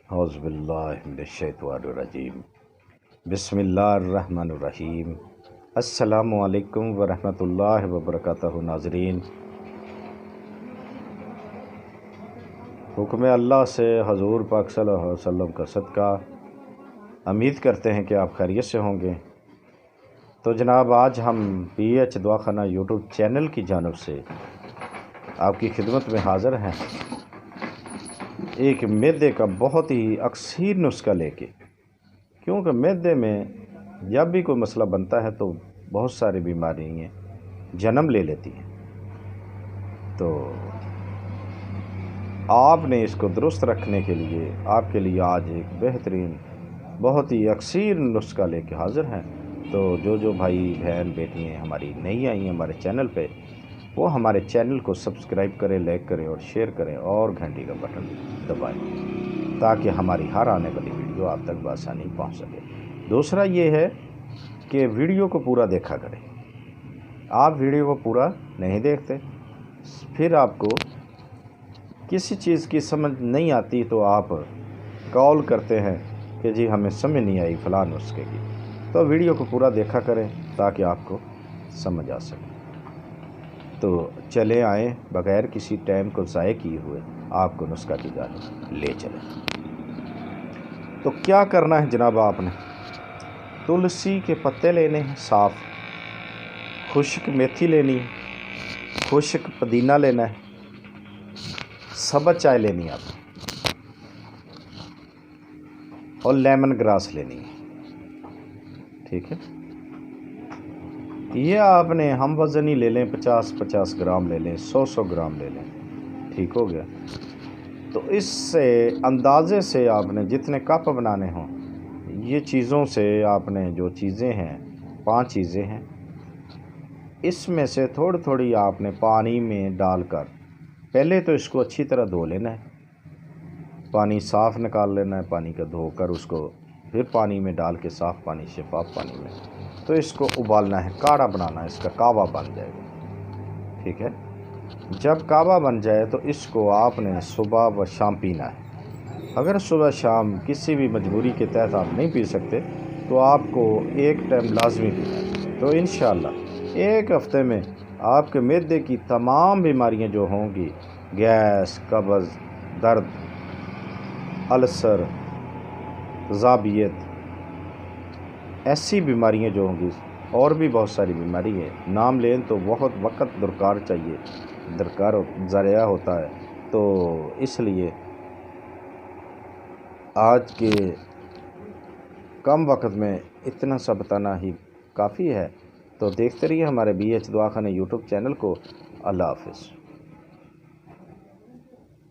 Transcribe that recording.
اعوذ باللہ من الشیطان الرجیم بسم اللہ الرحمن الرحیم السلام علیکم ورحمۃ اللہ وبرکاتہ۔ ناظرین، حکم اللہ سے حضور پاک صلی اللہ علیہ وسلم کا صدقہ امید کرتے ہیں کہ آپ خیریت سے ہوں گے۔ تو جناب، آج ہم پی ایچ دواخانہ یوٹیوب چینل کی جانب سے آپ کی خدمت میں حاضر ہیں ایک معدے کا بہت ہی اکثیر نسخہ لے کے، کیونکہ معدے میں جب بھی کوئی مسئلہ بنتا ہے تو بہت ساری بیماریاں جنم لے لیتی ہیں۔ تو آپ نے اس کو درست رکھنے کے لیے آپ کے لیے آج ایک بہترین بہت ہی اکثیر نسخہ لے کے حاضر ہیں۔ تو جو بھائی بہن بیٹی ہیں ہماری نئی آئی ہیں ہمارے چینل پہ، وہ ہمارے چینل کو سبسکرائب کریں، لائک کریں اور شیئر کریں اور گھنٹی کا بٹن دبائیں تاکہ ہماری ہر آنے والی ویڈیو آپ تک بآسانی پہنچ سکے۔ دوسرا یہ ہے کہ ویڈیو کو پورا دیکھا کریں۔ آپ ویڈیو کو پورا نہیں دیکھتے، پھر آپ کو کسی چیز کی سمجھ نہیں آتی تو آپ کال کرتے ہیں کہ جی ہمیں سمجھ نہیں آئی فلاں نسخے کی۔ تو ویڈیو کو پورا دیکھا کریں تاکہ آپ کو سمجھ آ سکے۔ تو چلے آئیں، بغیر کسی ٹائم کو ضائع کیے ہوئے آپ کو نسخہ کی جانب لے چلیں۔ تو کیا کرنا ہے جناب، آپ نے تلسی کے پتے لینے ہیں صاف، خشک میتھی لینی ہے، خشک پودینہ لینا ہے، سبز چائے لینی ہے آپ نے، اور لیمن گراس لینی ہے۔ ٹھیک ہے، یہ آپ نے ہم وزنی لے لیں، 50 گرام لے لیں، 100 گرام لے لیں۔ ٹھیک ہو گیا؟ تو اس سے اندازے سے آپ نے جتنے کپ بنانے ہوں، یہ چیزوں سے آپ نے جو چیزیں ہیں 5 چیزیں ہیں، اس میں سے تھوڑی تھوڑی آپ نے پانی میں ڈال کر پہلے تو اس کو اچھی طرح دھو لینا ہے، پانی صاف نکال لینا ہے، پانی کا دھو کر اس کو پھر پانی میں ڈال کے صاف پانی، شفاف پانی میں، تو اس کو ابالنا ہے، کاڑھا بنانا ہے، اس کا کعوہ بن جائے گا۔ ٹھیک ہے، جب کعوہ بن جائے تو اس کو آپ نے صبح و شام پینا ہے۔ اگر صبح شام کسی بھی مجبوری کے تحت آپ نہیں پی سکتے تو آپ کو ایک ٹائم لازمی پینا ہے۔ تو انشاءاللہ ایک ہفتے میں آپ کے معدے کی تمام بیماریاں جو ہوں گی، گیس، قبض، درد، السر، ذابیت، ایسی بیماریاں جو ہوں گی، اور بھی بہت ساری بیماری ہے، نام لیں تو بہت وقت درکار ضائع ہوتا ہے۔ تو اس لیے آج کے کم وقت میں اتنا سا بتانا ہی کافی ہے۔ تو دیکھتے رہیے ہمارے بی ایچ دواخانہ یوٹیوب چینل کو۔ اللہ حافظ۔